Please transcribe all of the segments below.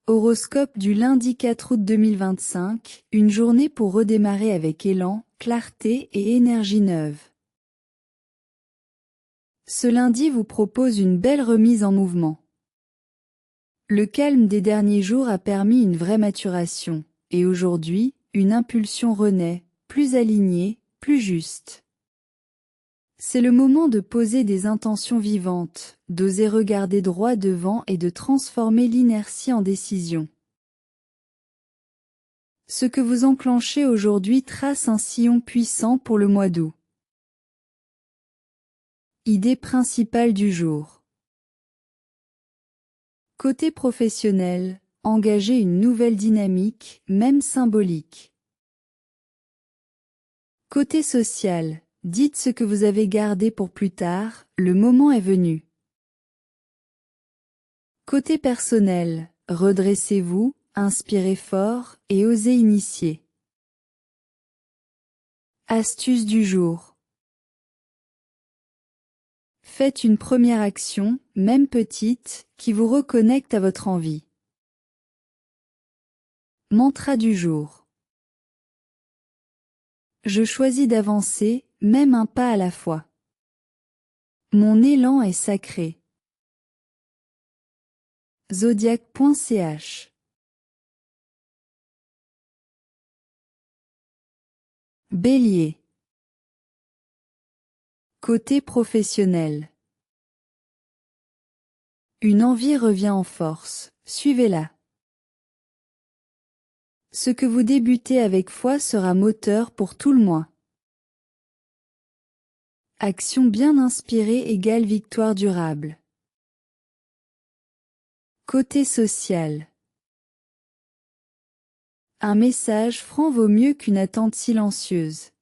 Horoscope du lundi 4 août 2025, une journée pour redémarrer avec élan, clarté et énergie neuve. Ce lundi vous propose une belle remise en mouvement. Le calme des derniers jours a permis une vraie maturation, et aujourd'hui, une impulsion renaît, plus alignée, plus juste. C'est le moment de poser des intentions vivantes, d'oser regarder droit devant et de transformer l'inertie en décision. Ce que vous enclenchez aujourd'hui trace un sillon puissant pour le mois d'août. Idée principale du jour. Côté professionnel, engagez une nouvelle dynamique, même symbolique. Côté social, dites ce que vous avez gardé pour plus tard, le moment est venu. Côté personnel, redressez-vous, inspirez fort et osez initier. Astuce du jour. Faites une première action, même petite, qui vous reconnecte à votre envie. Mantra du jour. Je choisis d'avancer, même un pas à la fois. Mon élan est sacré. Zodiac.ch. Bélier. Côté professionnel. Une envie revient en force, suivez-la. Ce que vous débutez avec foi sera moteur pour tout le mois. Action bien inspirée égale victoire durable. Côté social. Un message franc vaut mieux qu'une attente silencieuse.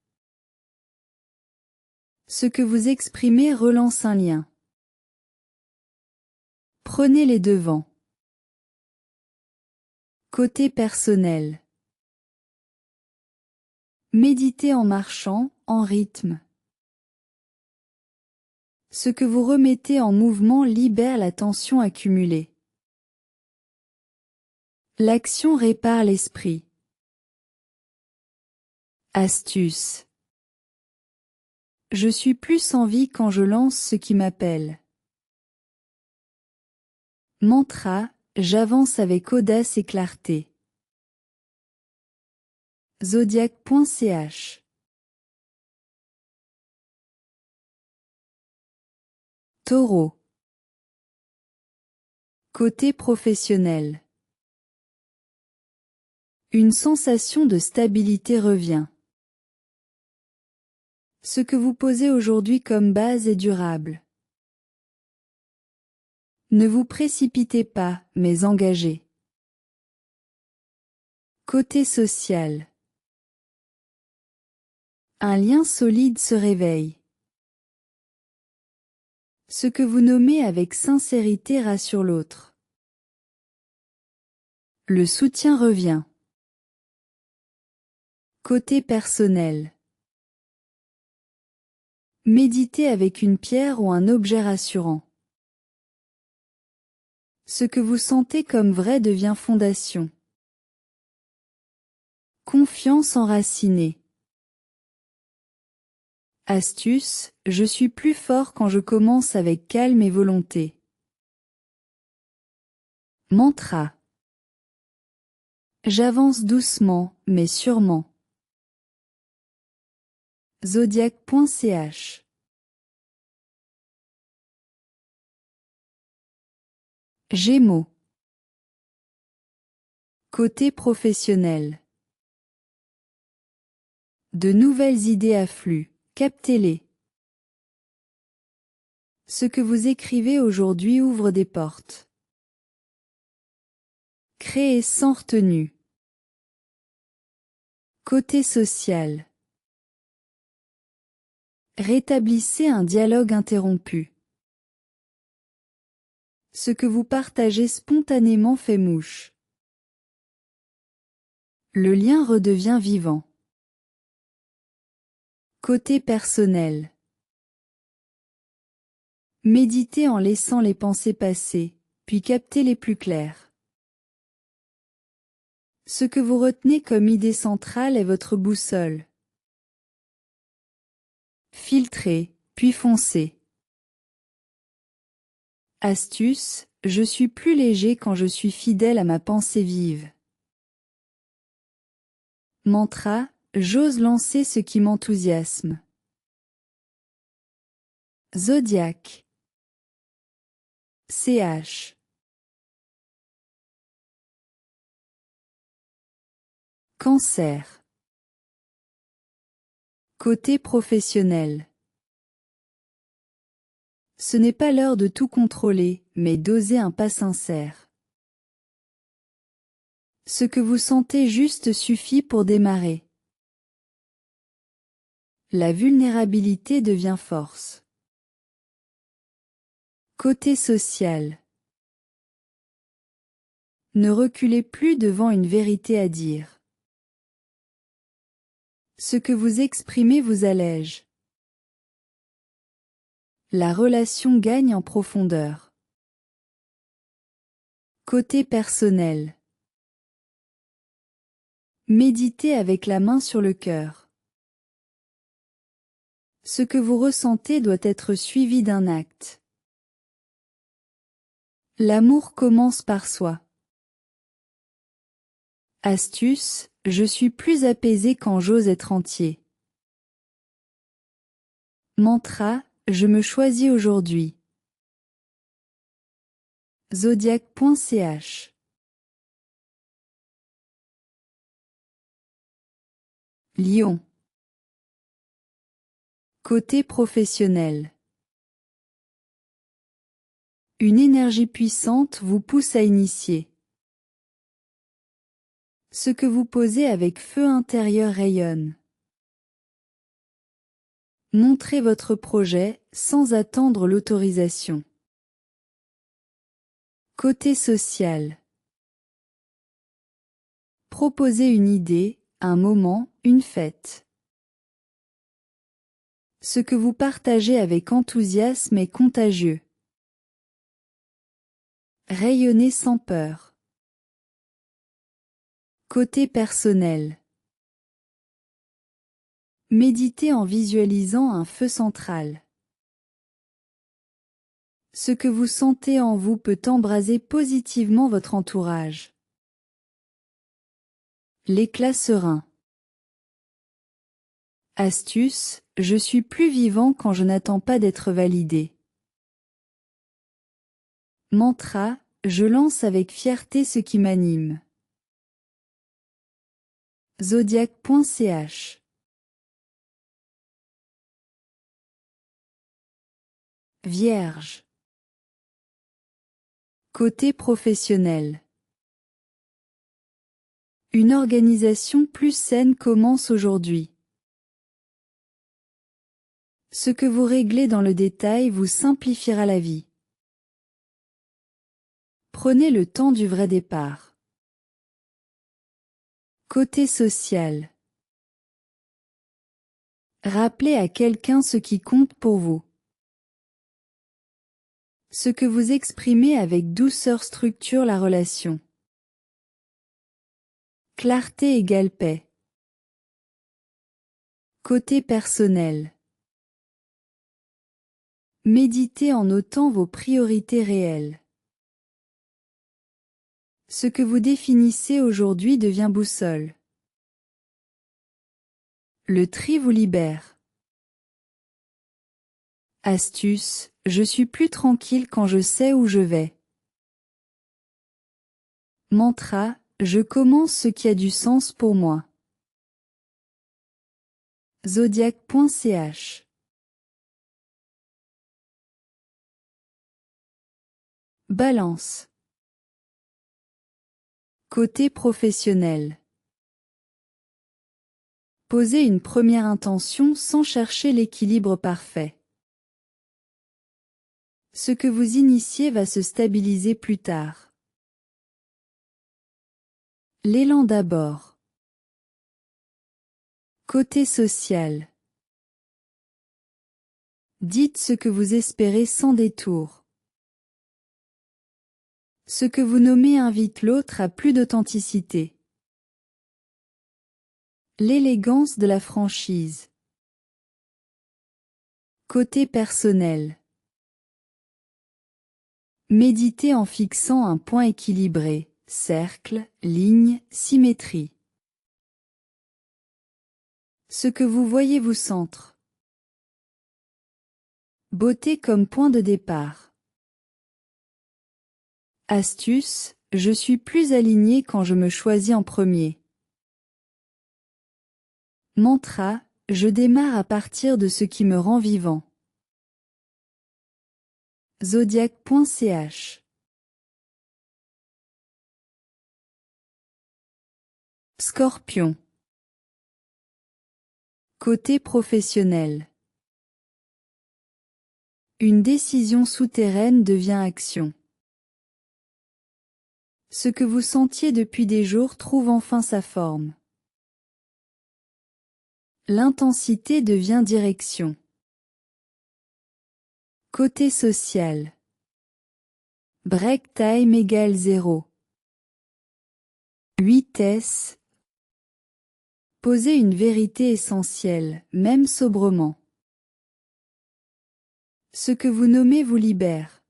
Ce que vous exprimez relance un lien. Prenez les devants. Côté personnel. Méditez en marchant, en rythme. Ce que vous remettez en mouvement libère la tension accumulée. L'action répare l'esprit. Astuce. Je suis plus en vie quand je lance ce qui m'appelle. Mantra, j'avance avec audace et clarté. Zodiac.ch. Taureau. Côté professionnel. Une sensation de stabilité revient. Ce que vous posez aujourd'hui comme base est durable. Ne vous précipitez pas, mais engagez. Côté social. Un lien solide se réveille. Ce que vous nommez avec sincérité rassure l'autre. Le soutien revient. Côté personnel. Méditez avec une pierre ou un objet rassurant. Ce que vous sentez comme vrai devient fondation. Confiance enracinée. Astuce, je suis plus fort quand je commence avec calme et volonté. Mantra. J'avance doucement, mais sûrement. Zodiac.ch. Gémeaux. Côté professionnel. De nouvelles idées affluent, captez-les. Ce que vous écrivez aujourd'hui ouvre des portes. Créez sans retenue. Côté social. Rétablissez un dialogue interrompu. Ce que vous partagez spontanément fait mouche. Le lien redevient vivant. Côté personnel. Méditez en laissant les pensées passer, puis captez les plus claires. Ce que vous retenez comme idée centrale est votre boussole. Filtrez, puis foncez. Astuce, je suis plus léger quand je suis fidèle à ma pensée vive. Mantra, j'ose lancer ce qui m'enthousiasme. Zodiaque. CH. Cancer. Côté professionnel. Ce n'est pas l'heure de tout contrôler, mais d'oser un pas sincère. Ce que vous sentez juste suffit pour démarrer. La vulnérabilité devient force. Côté social. Ne reculez plus devant une vérité à dire. Ce que vous exprimez vous allège. La relation gagne en profondeur. Côté personnel. Méditez avec la main sur le cœur. Ce que vous ressentez doit être suivi d'un acte. L'amour commence par soi. Astuce, je suis plus apaisé quand j'ose être entier. Mantra, je me choisis aujourd'hui. Zodiaque.ch. Lion. Côté professionnel. Une énergie puissante vous pousse à initier. Ce que vous posez avec feu intérieur rayonne. Montrez votre projet sans attendre l'autorisation. Côté social. Proposez une idée, un moment, une fête. Ce que vous partagez avec enthousiasme est contagieux. Rayonnez sans peur. Côté personnel. Méditez en visualisant un feu central. Ce que vous sentez en vous peut embraser positivement votre entourage. L'éclat serein. Astuce, je suis plus vivant quand je n'attends pas d'être validé. Mantra, je lance avec fierté ce qui m'anime. Zodiaque.ch. Vierge. Côté professionnel. Une organisation plus saine commence aujourd'hui. Ce que vous réglez dans le détail vous simplifiera la vie. Prenez le temps du vrai départ. Côté social. Rappelez à quelqu'un ce qui compte pour vous. Ce que vous exprimez avec douceur structure la relation. Clarté égale paix. Côté personnel. Méditez en notant vos priorités réelles. Ce que vous définissez aujourd'hui devient boussole. Le tri vous libère. Astuce, je suis plus tranquille quand je sais où je vais. Mantra, je commence ce qui a du sens pour moi. Zodiaque.ch. Balance. Côté professionnel. Posez une première intention sans chercher l'équilibre parfait. Ce que vous initiez va se stabiliser plus tard. L'élan d'abord. Côté social. Dites ce que vous espérez sans détour. Ce que vous nommez invite l'autre à plus d'authenticité. L'élégance de la franchise. Côté personnel. Méditez en fixant un point équilibré, cercle, ligne, symétrie. Ce que vous voyez vous centre. Beauté comme point de départ. Astuce, je suis plus aligné quand je me choisis en premier. Mantra, je démarre à partir de ce qui me rend vivant. Zodiac.ch. Scorpion. Côté professionnel. Une décision souterraine devient action. Ce que vous sentiez depuis des jours trouve enfin sa forme. L'intensité devient direction. Côté social. Break time égale 0. 8S. Posez une vérité essentielle, même sobrement. Ce que vous nommez vous libère.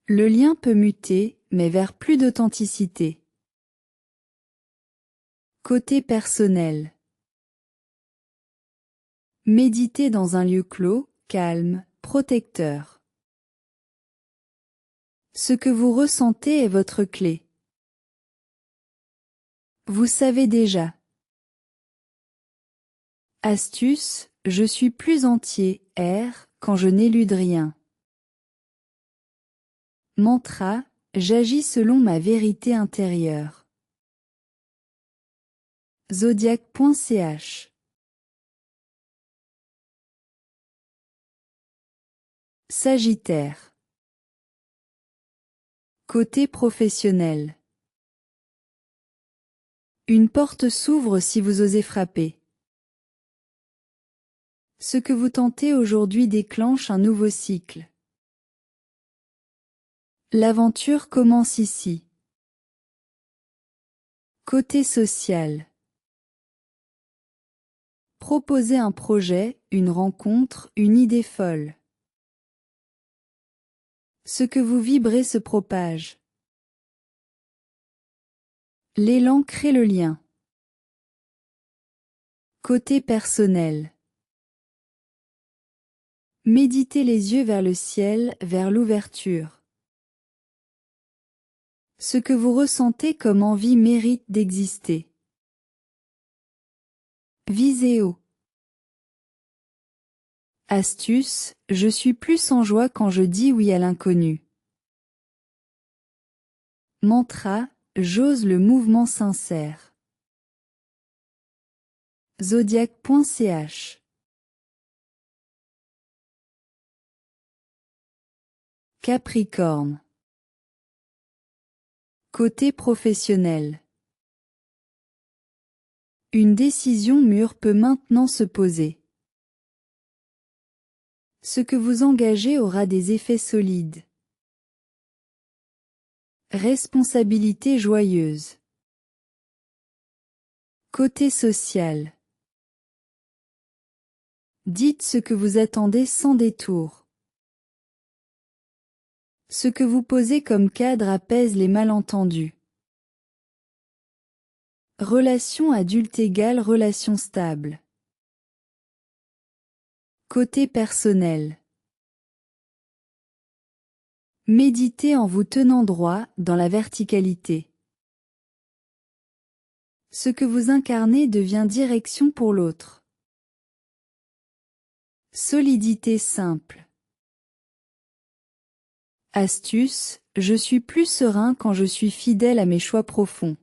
Le lien peut muter, mais vers plus d'authenticité. Côté personnel. Méditez dans un lieu clos, calme, protecteur. Ce que vous ressentez est votre clé. Vous savez déjà. Astuce, je suis plus entier, quand je n'élude rien. Mantra, j'agis selon ma vérité intérieure. Zodiac.ch. Sagittaire. Côté professionnel. Une porte s'ouvre si vous osez frapper. Ce que vous tentez aujourd'hui déclenche un nouveau cycle. L'aventure commence ici. Côté social. Proposez un projet, une rencontre, une idée folle. Ce que vous vibrez se propage. L'élan crée le lien. Côté personnel. Méditez les yeux vers le ciel, vers l'ouverture. Ce que vous ressentez comme envie mérite d'exister. Visez haut. Astuce, je suis plus en joie quand je dis oui à l'inconnu. Mantra, j'ose le mouvement sincère. Zodiac.ch. Capricorne. Côté professionnel. Une décision mûre peut maintenant se poser. Ce que vous engagez aura des effets solides. Responsabilité joyeuse. Côté social. Dites ce que vous attendez sans détour. Ce que vous posez comme cadre apaise les malentendus. Relation adulte égale relation stable. Côté personnel. Méditez en vous tenant droit dans la verticalité. Ce que vous incarnez devient direction pour l'autre. Solidité simple. Astuce, je suis plus serein quand je suis fidèle à mes choix profonds.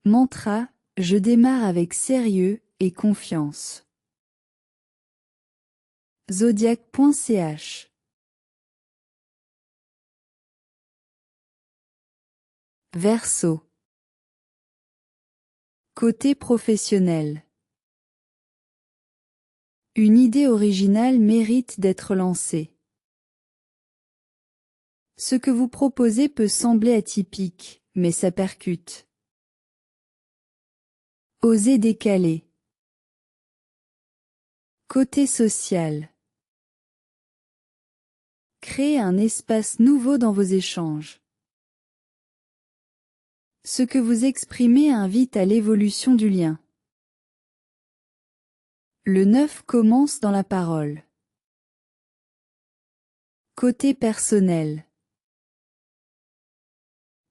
Mantra, je démarre avec sérieux et confiance. Zodiac.ch. Verseau. Côté professionnel. Une idée originale mérite d'être lancée. Ce que vous proposez peut sembler atypique, mais ça percute. Osez décaler. Côté social. Créez un espace nouveau dans vos échanges. Ce que vous exprimez invite à l'évolution du lien. Le 9 commence dans la parole. Côté personnel.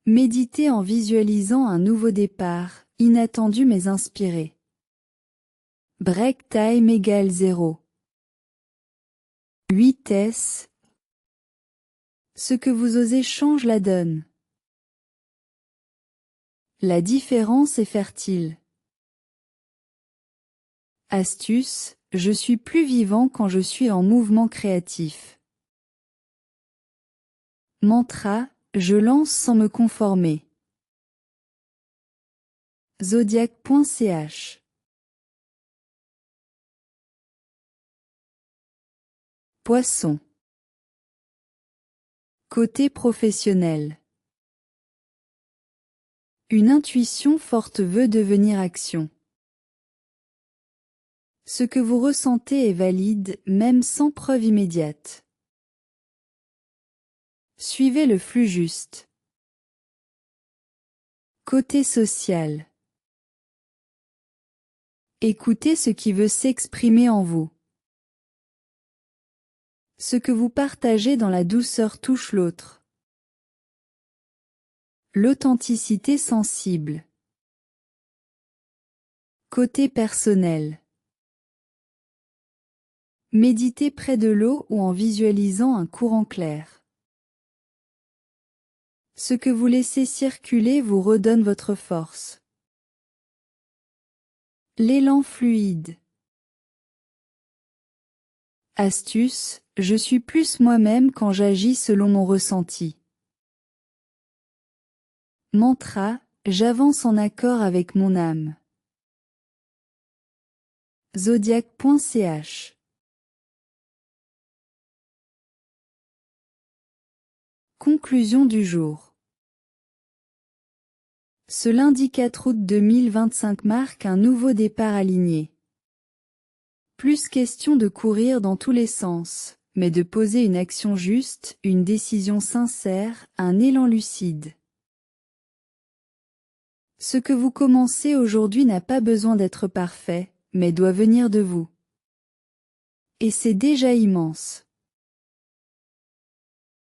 Méditez en visualisant un nouveau départ, inattendu mais inspiré. Break time égale 0. 8S. Ce que vous osez change la donne. La différence est fertile. Astuce, je suis plus vivant quand je suis en mouvement créatif. Mantra, je lance sans me conformer. Zodiac.ch. Poisson. Côté professionnel. Une intuition forte veut devenir action. Ce que vous ressentez est valide, même sans preuve immédiate. Suivez le flux juste. Côté social. Écoutez ce qui veut s'exprimer en vous. Ce que vous partagez dans la douceur touche l'autre. L'authenticité sensible. Côté personnel. Méditez près de l'eau ou en visualisant un courant clair. Ce que vous laissez circuler vous redonne votre force. L'élan fluide. Astuce, je suis plus moi-même quand j'agis selon mon ressenti. Mantra, j'avance en accord avec mon âme. Zodiac.ch. Conclusion du jour. Ce lundi 4 août 2025 marque un nouveau départ aligné. Plus question de courir dans tous les sens, mais de poser une action juste, une décision sincère, un élan lucide. Ce que vous commencez aujourd'hui n'a pas besoin d'être parfait, mais doit venir de vous. Et c'est déjà immense.